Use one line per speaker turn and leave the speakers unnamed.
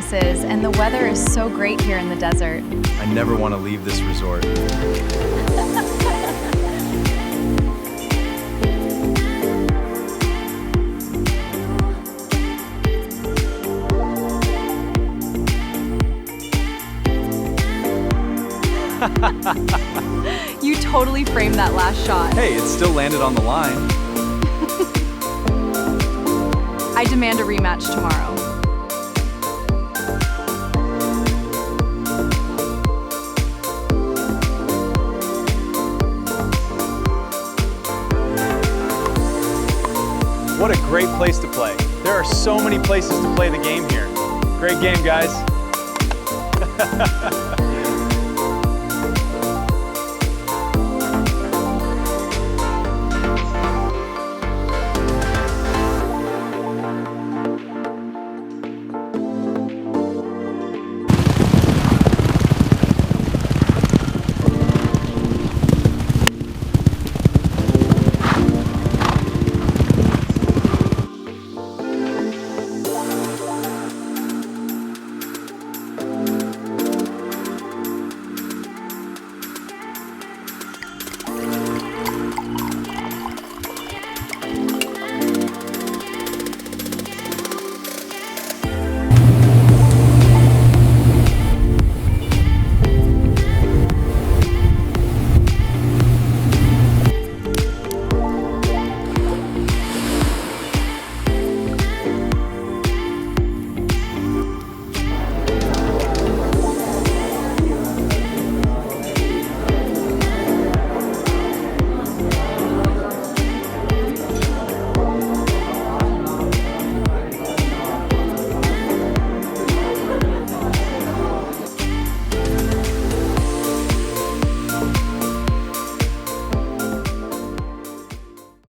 sunglasses, and the weather is so great here in the desert.
I never want to leave this resort.
You totally framed that last shot.
Hey, it still landed on the line.
I demand a rematch tomorrow.
What a great place to play. There are so many places to play the game here. Great game, guys.